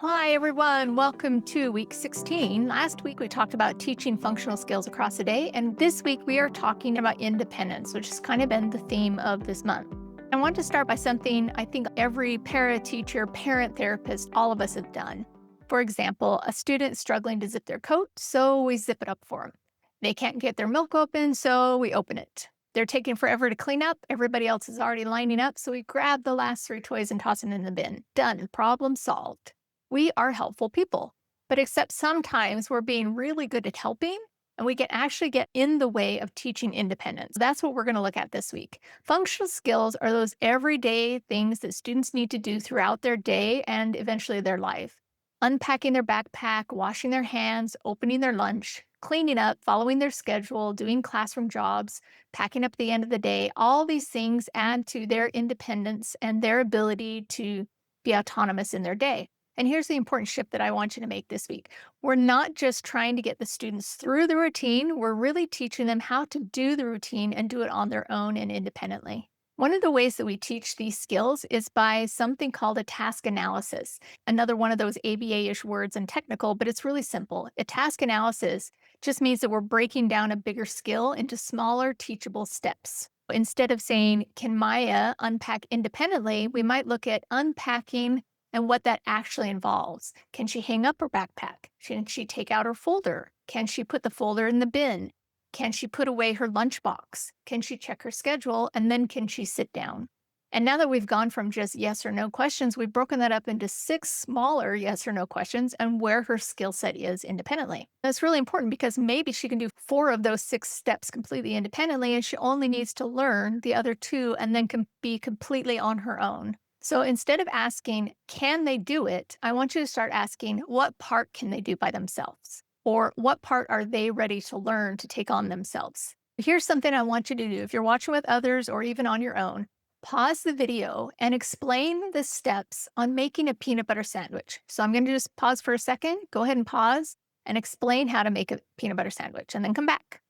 Hi, everyone. Welcome to week 16. Last week, we talked about teaching functional skills across a day. And this week, we are talking about independence, which has kind of been the theme of this month. I want to start by something I think every para teacher, parent therapist, all of us have done. For example, a student struggling to zip their coat, so we zip it up for them. They can't get their milk open, so we open it. They're taking forever to clean up. Everybody else is already lining up, so we grab the last three toys and toss them in the bin. Done. Problem solved. We are helpful people, but except sometimes we're being really good at helping and we can actually get in the way of teaching independence. That's what we're going to look at this week. Functional skills are those everyday things that students need to do throughout their day and eventually their life. Unpacking their backpack, washing their hands, opening their lunch, cleaning up, following their schedule, doing classroom jobs, packing up at the end of the day. All these things add to their independence and their ability to be autonomous in their day. And here's the important shift that I want you to make this week. We're not just trying to get the students through the routine, we're really teaching them how to do the routine and do it on their own and independently. One of the ways that we teach these skills is by something called a task analysis. Another one of those ABA-ish words and technical, but it's really simple. A task analysis just means that we're breaking down a bigger skill into smaller teachable steps. Instead of saying, can Maya unpack independently, we might look at unpacking and what that actually involves. Can she hang up her backpack? Can she take out her folder? Can she put the folder in the bin? Can she put away her lunchbox? Can she check her schedule? And then can she sit down? And now that we've gone from just yes or no questions, we've broken that up into six smaller yes or no questions and where her skill set is independently. That's really important because maybe she can do four of those six steps completely independently and she only needs to learn the other two and then can be completely on her own. So instead of asking, can they do it? I want you to start asking, what part can they do by themselves? Or what part are they ready to learn to take on themselves? Here's something I want you to do. If you're watching with others or even on your own, pause the video and explain the steps on making a peanut butter sandwich. So I'm going to just pause for a second. Go ahead and pause and explain how to make a peanut butter sandwich and then come back.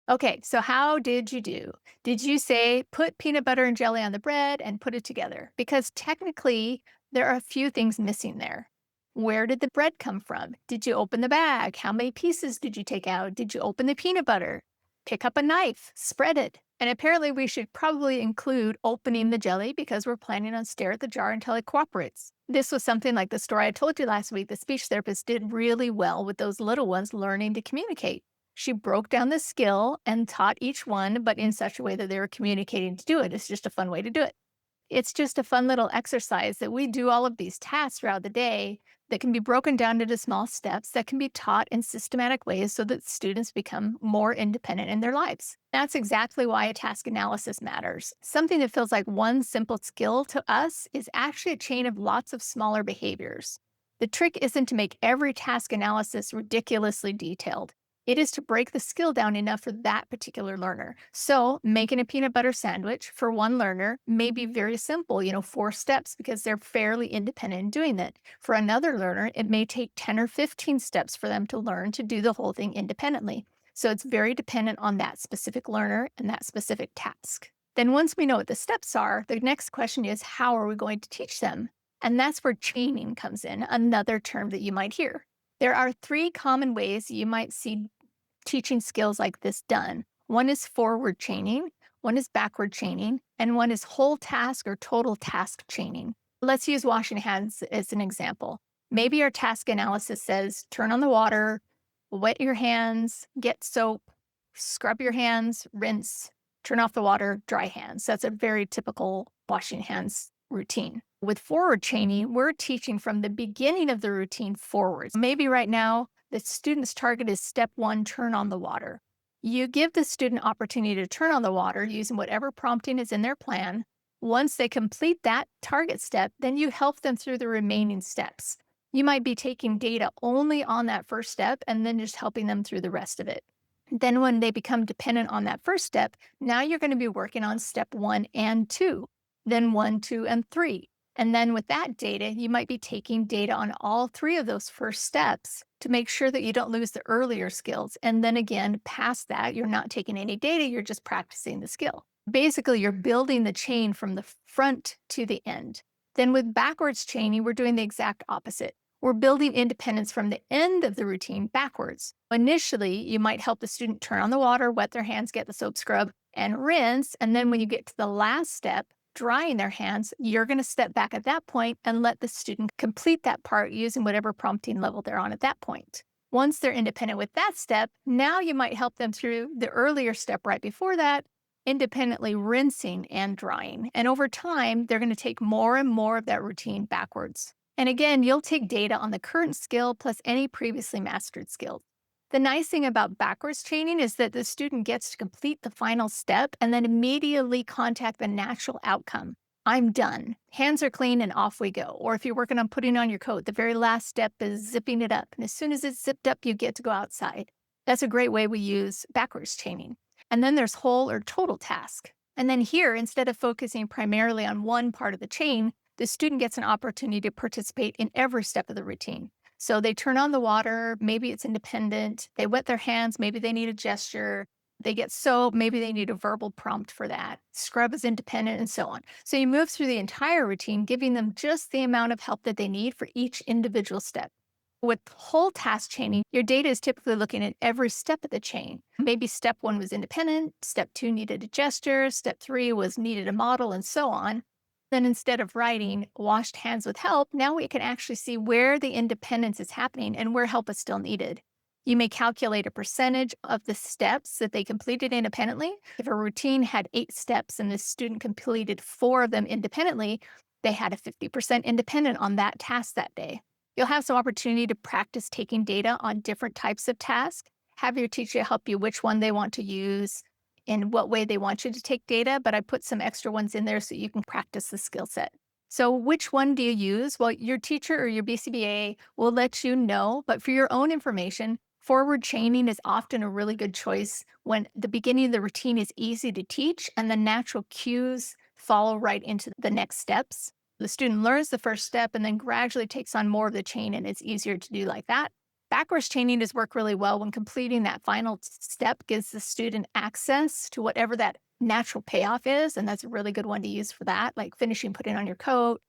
Okay, so how did you do? Did you say put peanut butter and jelly on the bread and put it together? Because technically, there are a few things missing there. Where did the bread come from? Did you open the bag? How many pieces did you take out? Did you open the peanut butter? Pick up a knife, spread it. And apparently, we should probably include opening the jelly because we're planning on stare at the jar until it cooperates. This was something like the story I told you last week. The speech therapist did really well with those little ones learning to communicate. She broke down the skill and taught each one, but in such a way that they were communicating to do it. It's just a fun way to do it. It's just a fun little exercise that we do all of these tasks throughout the day that can be broken down into small steps that can be taught in systematic ways so that students become more independent in their lives. That's exactly why a task analysis matters. Something that feels like one simple skill to us is actually a chain of lots of smaller behaviors. The trick isn't to make every task analysis ridiculously detailed. It is to break the skill down enough for that particular learner. So making a peanut butter sandwich for one learner may be very simple, 4 steps because they're fairly independent in doing that. For another learner, it may take 10 or 15 steps for them to learn to do the whole thing independently. So it's very dependent on that specific learner and that specific task. Then once we know what the steps are, the next question is, how are we going to teach them? And that's where chaining comes in, another term that you might hear. There are 3 common ways you might see teaching skills like this done. One is forward chaining, one is backward chaining, and one is whole task or total task chaining. Let's use washing hands as an example. Maybe our task analysis says turn on the water, wet your hands, get soap, scrub your hands, rinse, turn off the water, dry hands. That's a very typical washing hands routine. With forward chaining, we're teaching from the beginning of the routine forwards. Maybe right now, the student's target is step 1, turn on the water. You give the student opportunity to turn on the water using whatever prompting is in their plan. Once they complete that target step, then you help them through the remaining steps. You might be taking data only on that first step and then just helping them through the rest of it. Then when they become dependent on that first step, now you're going to be working on step 1 and 2, then 1, 2, and 3. And then with that data, you might be taking data on all 3 of those first steps to make sure that you don't lose the earlier skills. And then again, past that, you're not taking any data, you're just practicing the skill. Basically, you're building the chain from the front to the end. Then with backwards chaining, we're doing the exact opposite. We're building independence from the end of the routine backwards. Initially, you might help the student turn on the water, wet their hands, get the soap scrub, and rinse. And then when you get to the last step, drying their hands, you're going to step back at that point and let the student complete that part using whatever prompting level they're on at that point. Once they're independent with that step, now you might help them through the earlier step right before that, independently rinsing and drying. And over time, they're going to take more and more of that routine backwards. And again, you'll take data on the current skill plus any previously mastered skills. The nice thing about backwards chaining is that the student gets to complete the final step and then immediately contact the natural outcome. I'm done. Hands are clean and off we go. Or if you're working on putting on your coat, the very last step is zipping it up. And as soon as it's zipped up, you get to go outside. That's a great way we use backwards chaining. And then there's whole or total task. And then here, instead of focusing primarily on one part of the chain, the student gets an opportunity to participate in every step of the routine. So they turn on the water, maybe it's independent. They wet their hands, maybe they need a gesture. They get soap, maybe they need a verbal prompt for that. Scrub is independent, and so on. So you move through the entire routine, giving them just the amount of help that they need for each individual step. With whole task chaining, your data is typically looking at every step of the chain. Maybe step 1 was independent, step 2 needed a gesture, step 3 was needed a model, and so on. Then instead of writing washed hands with help, now we can actually see where the independence is happening and where help is still needed. You may calculate a percentage of the steps that they completed independently. If a routine had 8 steps and the student completed 4 of them independently, they had a 50% independent on that task that day. You'll have some opportunity to practice taking data on different types of tasks. Have your teacher help you which one they want to use, in what way they want you to take data, but I put some extra ones in there so you can practice the skill set. So which one do you use? Well, your teacher or your BCBA will let you know, but for your own information, forward chaining is often a really good choice when the beginning of the routine is easy to teach and the natural cues follow right into the next steps. The student learns the first step and then gradually takes on more of the chain, and it's easier to do like that. Backwards chaining does work really well when completing that final step gives the student access to whatever that natural payoff is. And that's a really good one to use for that, like finishing putting on your coat,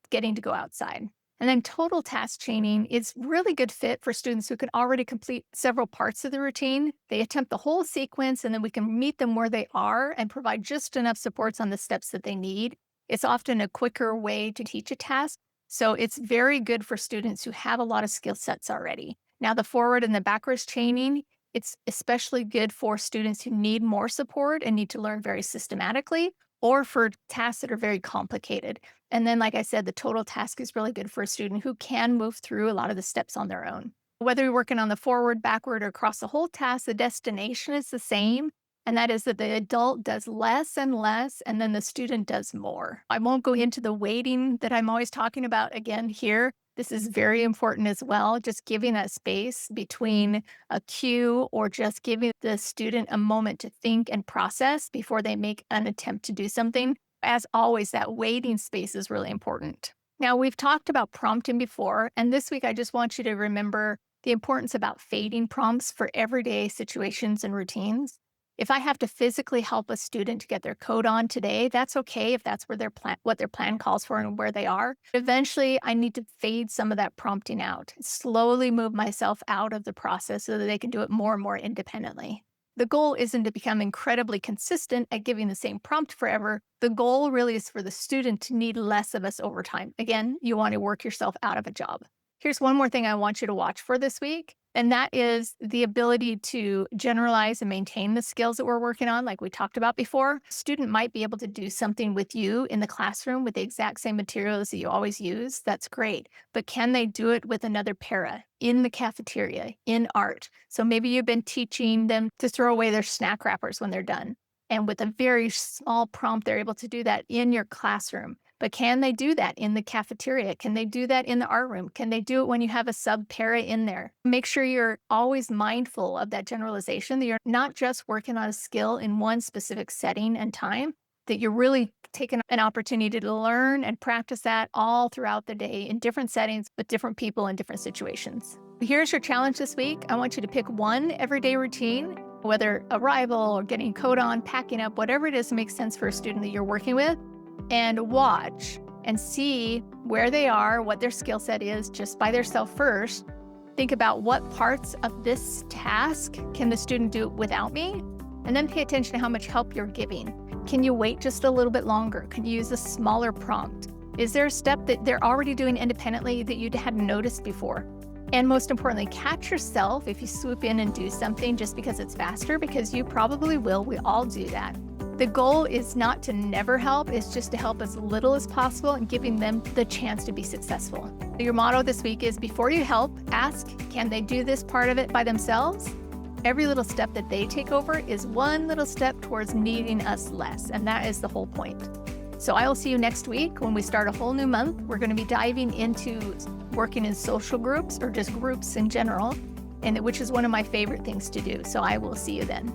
getting to go outside. And then total task chaining is really good fit for students who can already complete several parts of the routine. They attempt the whole sequence and then we can meet them where they are and provide just enough supports on the steps that they need. It's often a quicker way to teach a task. So it's very good for students who have a lot of skill sets already. Now, the forward and the backwards chaining, it's especially good for students who need more support and need to learn very systematically, or for tasks that are very complicated. And then, like I said, the total task is really good for a student who can move through a lot of the steps on their own. Whether you're working on the forward, backward, or across the whole task, the destination is the same. And that is that the adult does less and less, and then the student does more. I won't go into the weighting that I'm always talking about again here. This is very important as well, just giving that space between a cue or just giving the student a moment to think and process before they make an attempt to do something. As always, that waiting space is really important. Now, we've talked about prompting before, and this week I just want you to remember the importance about fading prompts for everyday situations and routines. If I have to physically help a student to get their code on today, that's okay if that's where what their plan calls for and where they are. Eventually, I need to fade some of that prompting out, slowly move myself out of the process so that they can do it more and more independently. The goal isn't to become incredibly consistent at giving the same prompt forever. The goal really is for the student to need less of us over time. Again, you want to work yourself out of a job. Here's one more thing I want you to watch for this week, and that is the ability to generalize and maintain the skills that we're working on, like we talked about before. A student might be able to do something with you in the classroom with the exact same materials that you always use. That's great. But can they do it with another para in the cafeteria, in art? So maybe you've been teaching them to throw away their snack wrappers when they're done. And with a very small prompt, they're able to do that in your classroom. But can they do that in the cafeteria? Can they do that in the art room? Can they do it when you have a sub-para in there? Make sure you're always mindful of that generalization, that you're not just working on a skill in one specific setting and time, that you're really taking an opportunity to learn and practice that all throughout the day in different settings with different people in different situations. Here's your challenge this week. I want you to pick one everyday routine, whether arrival or getting code on, packing up, whatever it is that makes sense for a student that you're working with, and watch and see where they are, what their skill set is just by themselves first. Think about what parts of this task can the student do without me, and then pay attention to how much help you're giving. Can you wait just a little bit longer? Can you use a smaller prompt? Is there a step that they're already doing independently that you hadn't noticed before? And most importantly, catch yourself if you swoop in and do something just because it's faster, because you probably will. We all do that. The goal is not to never help, it's just to help as little as possible and giving them the chance to be successful. Your motto this week is, before you help, ask, can they do this part of it by themselves? Every little step that they take over is one little step towards needing us less, and that is the whole point. So I will see you next week when we start a whole new month. We're going to be diving into working in social groups or just groups in general, and which is one of my favorite things to do. So I will see you then.